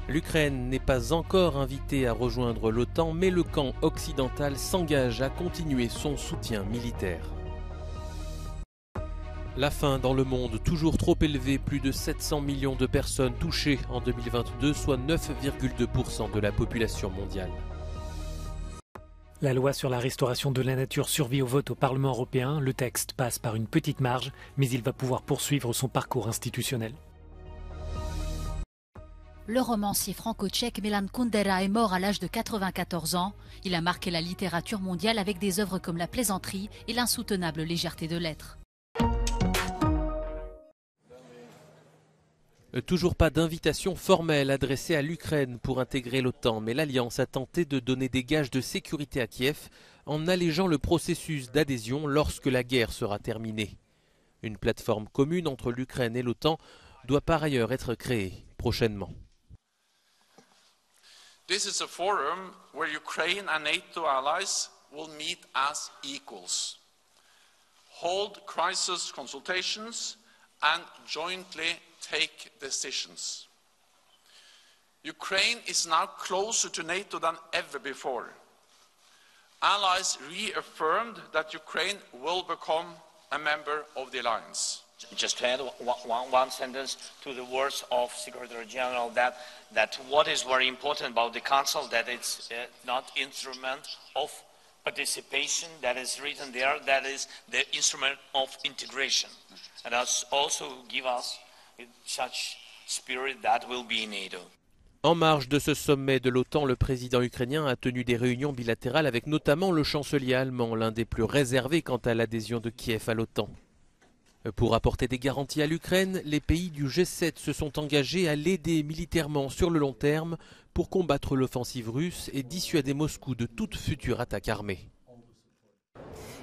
L'Ukraine n'est pas encore invitée à rejoindre l'OTAN, mais le camp occidental s'engage à continuer son soutien militaire. La faim dans le monde, toujours trop élevée, plus de 700 millions de personnes touchées en 2022, soit 9,2% de la population mondiale. La loi sur la restauration de la nature survit au vote au Parlement européen. Le texte passe par une petite marge, mais il va pouvoir poursuivre son parcours institutionnel. Le romancier franco-tchèque Milan Kundera est mort à l'âge de 94 ans. Il a marqué la littérature mondiale avec des œuvres comme La plaisanterie et L'insoutenable légèreté de l'être. Toujours pas d'invitation formelle adressée à l'Ukraine pour intégrer l'OTAN, mais l'Alliance a tenté de donner des gages de sécurité à Kiev en allégeant le processus d'adhésion lorsque la guerre sera terminée. Une plateforme commune entre l'Ukraine et l'OTAN doit par ailleurs être créée prochainement. This is a forum where Ukraine and NATO allies will meet as equals, hold crisis consultations and jointly take decisions. Ukraine is now closer to NATO than ever before. Allies reaffirmed that Ukraine will become a member of the alliance. Just to add one sentence to the words of Secretary General, that what is very important about the Council, that it's not instrument of participation that is written there, that is the instrument of integration. And that's also give us such spirit that will be in NATO. En marge de ce sommet de l'OTAN, le président ukrainien a tenu des réunions bilatérales avec notamment le chancelier allemand, l'un des plus réservés quant à l'adhésion de Kiev à l'OTAN. Pour apporter des garanties à l'Ukraine, les pays du G7 se sont engagés à l'aider militairement sur le long terme pour combattre l'offensive russe et dissuader Moscou de toute future attaque armée.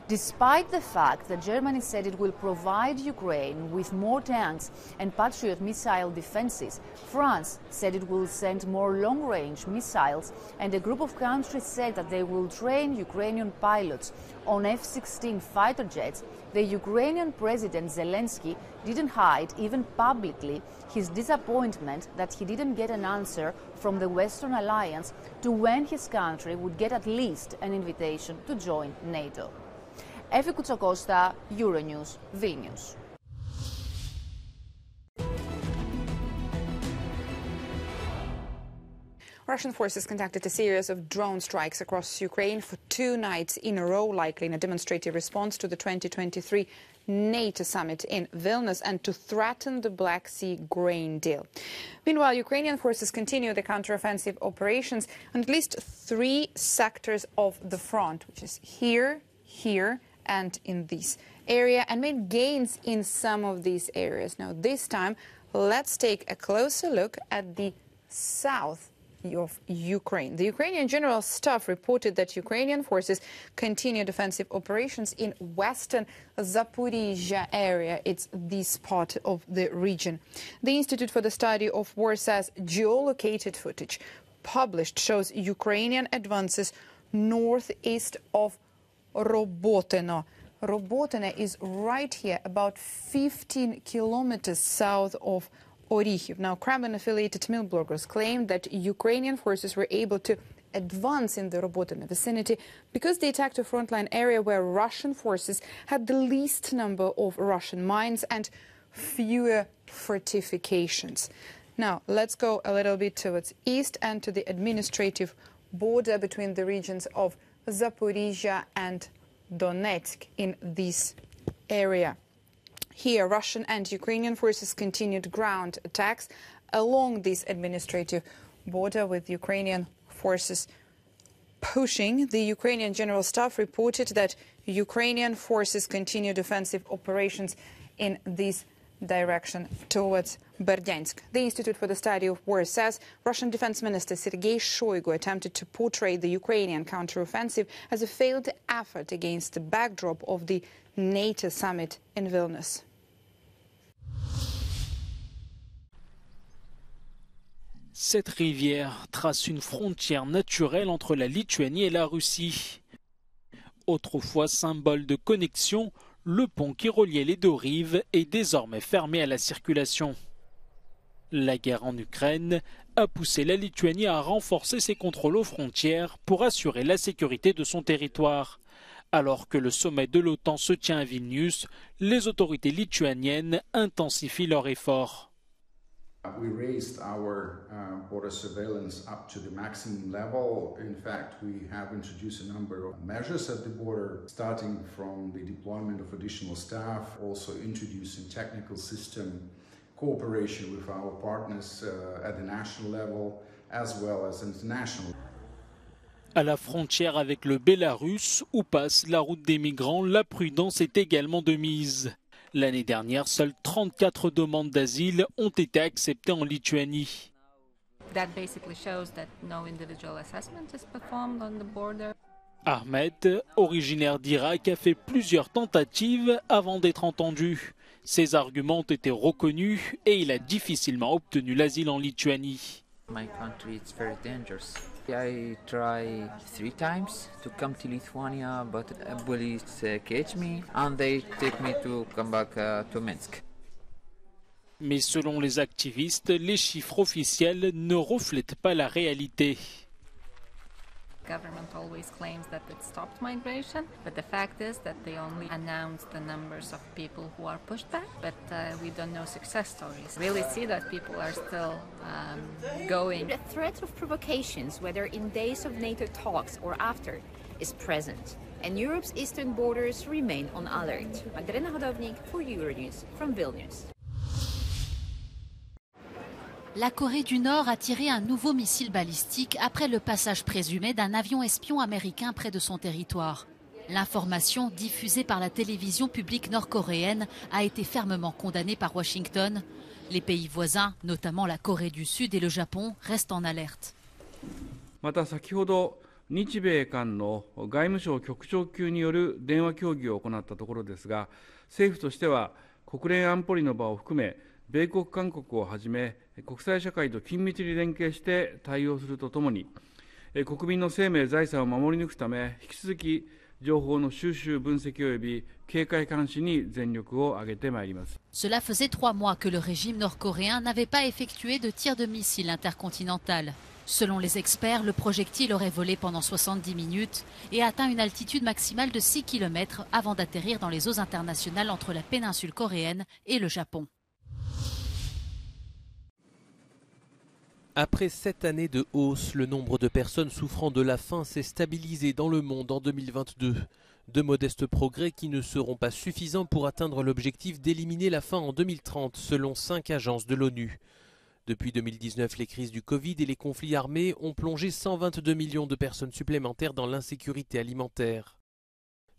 Despite the fact that Germany said it will provide Ukraine with more tanks and Patriot missile defenses, France said it will send more long-range missiles, and a group of countries said that they will train Ukrainian pilots on F-16 fighter jets. The Ukrainian President Zelensky didn't hide, even publicly, his disappointment that he didn't get an answer from the Western Alliance to when his country would get at least an invitation to join NATO. Efi Koutsakosta, Euronews, Vilnius. Russian forces conducted a series of drone strikes across Ukraine for 2 nights in a row, likely in a demonstrative response to the 2023 NATO summit in Vilnius and to threaten the Black Sea grain deal. Meanwhile, Ukrainian forces continue the counteroffensive operations on at least 3 sectors of the front, which is here, and in this area, and made gains in some of these areas. Now, this time, let's take a closer look at the south of Ukraine. The Ukrainian General Staff reported that Ukrainian forces continue defensive operations in western Zaporizhzhia area. It's this part of the region. The Institute for the Study of War says geolocated footage published shows Ukrainian advances northeast of Robotyno. Robotyno is right here, about 15 kilometers south of Orikhiv. Now, Kremlin-affiliated mill bloggers claim that Ukrainian forces were able to advance in the Robotyno vicinity because they attacked a frontline area where Russian forces had the least number of Russian mines and fewer fortifications. Now, let's go a little bit towards east and to the administrative border between the regions of Zaporizhzhia and Donetsk in this area. Here, Russian and Ukrainian forces continued ground attacks along this administrative border, with Ukrainian forces pushing. The Ukrainian General Staff reported that Ukrainian forces continued offensive operations in this direction towards Berdyansk. The Institute for the Study of War says Russian Defense Minister Sergei Shoigu attempted to portray the Ukrainian counteroffensive as a failed effort against the backdrop of the NATO summit in Vilnius. Cette rivière trace une frontière naturelle entre la Lituanie et la Russie. Autrefois symbole de connexion, le pont qui reliait les deux rives est désormais fermé à la circulation. La guerre en Ukraine a poussé la Lituanie à renforcer ses contrôles aux frontières pour assurer la sécurité de son territoire. Alors que le sommet de l'OTAN se tient à Vilnius, les autorités lituaniennes intensifient leurs efforts. We raised our border surveillance up to the maximum level. In fact, we have introduced a number of measures at the border, starting from the deployment of additional staff, also introducing technical system cooperation with our partners at the national level as well as international. À la frontière avec le Bélarus, où passe la route des migrants, la prudence est également de mise. L'année dernière, seules 34 demandes d'asile ont été acceptées en Lituanie. Ahmed, originaire d'Irak, a fait plusieurs tentatives avant d'être entendu. Ses arguments ont été reconnus et il a difficilement obtenu l'asile en Lituanie. My country is very dangerous. I tried 3 times to come to Lithuania, but police catch me and they take me to come back to Minsk. Mais selon les activistes, les chiffres officiels ne reflètent pas la réalité. The government always claims that it stopped migration, but the fact is that they only announce the numbers of people who are pushed back, but we don't know success stories. We really see that people are still going. The threat of provocations, whether in days of NATO talks or after, is present, and Europe's eastern borders remain on alert. Magdalena Hodownik for Euronews from Vilnius. La Corée du Nord a tiré un nouveau missile balistique après le passage présumé d'un avion espion américain près de son territoire. L'information, diffusée par la télévision publique nord-coréenne, a été fermement condamnée par Washington. Les pays voisins, notamment la Corée du Sud et le Japon, restent en alerte. また先ほど日米韓の外務省局長級による電話協議を行ったところですが、政府としては国連安保理の場を含め米国、韓国をはじめ国際社会と緊密に連携して対応するとともに、国民の生命、財産を守り抜くため、引き続き情報の収集、分析及び警戒監視に全力を挙げてまいります。Cela faisait 3 mois que le régime nord-coréen n'avait pas effectué de tir de missile intercontinental. Selon les experts, le projectile aurait volé pendant 70 minutes et atteint une altitude maximale de 6 km avant d'atterrir dans les eaux internationales entre la péninsule coréenne et le Japon. Après 7 années de hausse, le nombre de personnes souffrant de la faim s'est stabilisé dans le monde en 2022. De modestes progrès qui ne seront pas suffisants pour atteindre l'objectif d'éliminer la faim en 2030, selon 5 agences de l'ONU. Depuis 2019, les crises du Covid et les conflits armés ont plongé 122 millions de personnes supplémentaires dans l'insécurité alimentaire.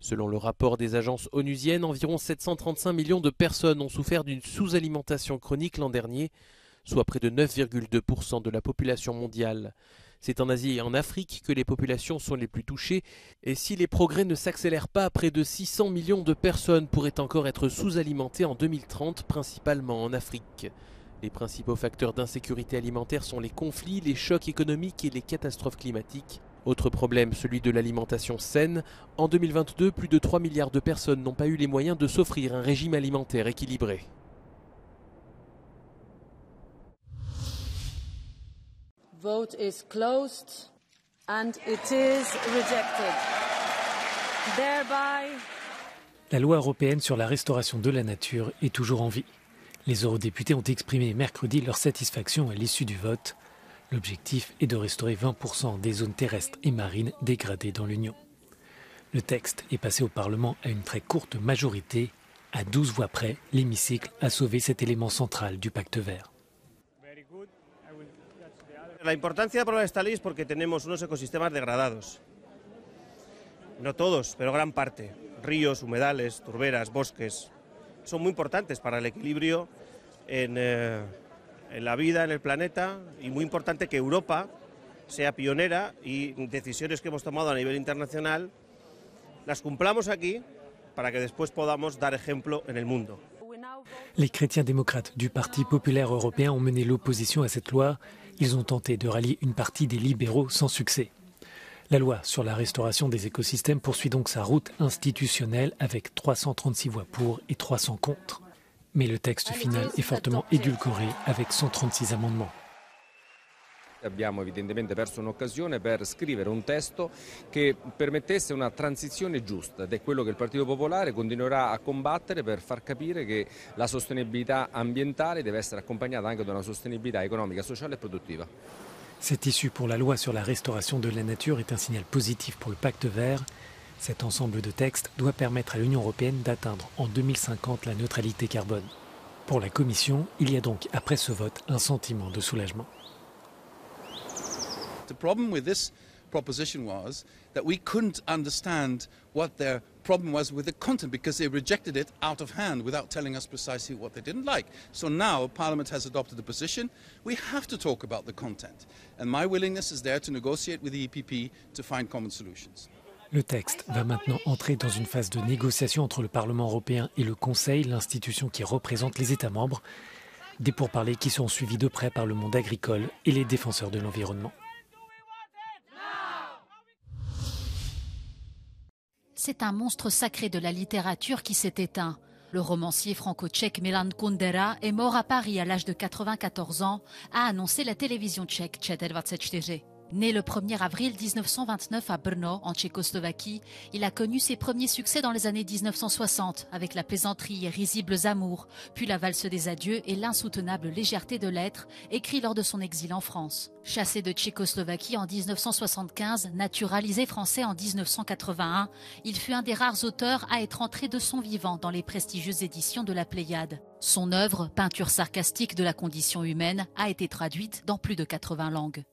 Selon le rapport des agences onusiennes, environ 735 millions de personnes ont souffert d'une sous-alimentation chronique l'an dernier, soit près de 9,2% de la population mondiale. C'est en Asie et en Afrique que les populations sont les plus touchées, et si les progrès ne s'accélèrent pas, près de 600 millions de personnes pourraient encore être sous-alimentées en 2030, principalement en Afrique. Les principaux facteurs d'insécurité alimentaire sont les conflits, les chocs économiques et les catastrophes climatiques. Autre problème, celui de l'alimentation saine. En 2022, plus de 3 milliards de personnes n'ont pas eu les moyens de s'offrir un régime alimentaire équilibré. Vote is closed and it is rejected. Thereby... La loi européenne sur la restauration de la nature est toujours en vie. Les eurodéputés ont exprimé mercredi leur satisfaction à l'issue du vote. L'objectif est de restaurer 20% des zones terrestres et marines dégradées dans l'Union. Le texte est passé au Parlement à une très courte majorité. À 12 voix près, l'hémicycle a sauvé cet élément central du pacte vert. La importancia de esta ley es porque tenemos unos ecosistemas degradados. No todos, pero gran parte. Ríos, humedales, turberas, bosques. Son muy importantes para el equilibrio en la vida en el planeta y muy importante que Europa sea pionera y decisiones que hemos tomado a nivel internacional las cumplamos aquí para que después podamos dar ejemplo en el mundo. Les chrétiens démocrates du Parti populaire européen ont mené l'opposition à cette loi. Ils ont tenté de rallier une partie des libéraux sans succès. La loi sur la restauration des écosystèmes poursuit donc sa route institutionnelle avec 336 voix pour et 300 contre. Mais le texte final est fortement édulcoré avec 136 amendements. Abbiamo evidentemente perso un'occasione per scrivere un testo che permettesse una transizione giusta ed è quello che il Partito Popolare continuerà a combattere per far capire che la sostenibilità ambientale deve essere accompagnata anche da una sostenibilità economica, sociale e produttiva. Cette issue pour la loi sur la restauration de la nature est un signal positif pour le pacte vert. Cet ensemble de textes doit permettre à l'Union européenne d'atteindre en 2050 la neutralité carbone. Pour la Commission, il y a donc après ce vote un sentiment de soulagement. The problem with this proposition was that we couldn't understand what their problem was with the content because they rejected it out of hand without telling us precisely what they didn't like. So now Parliament has adopted a position. We have to talk about the content. And my willingness is there to negotiate with the EPP to find common solutions. Le texte va maintenant entrer dans une phase de négociation entre le Parlement européen et le Conseil, l'institution qui représente les États membres. Des pourparlers qui seront suivis de près par le monde agricole et les défenseurs de l'environnement. C'est un monstre sacré de la littérature qui s'est éteint. Le romancier franco-tchèque Milan Kundera est mort à Paris à l'âge de 94 ans, a annoncé la télévision tchèque ČT24. Né le 1er avril 1929 à Brno, en Tchécoslovaquie, il a connu ses premiers succès dans les années 1960 avec La plaisanterie et Risibles amours, puis La valse des adieux et L'insoutenable légèreté de l'être, écrit lors de son exil en France. Chassé de Tchécoslovaquie en 1975, naturalisé français en 1981, il fut un des rares auteurs à être entré de son vivant dans les prestigieuses éditions de la Pléiade. Son œuvre, peinture sarcastique de la condition humaine, a été traduite dans plus de 80 langues.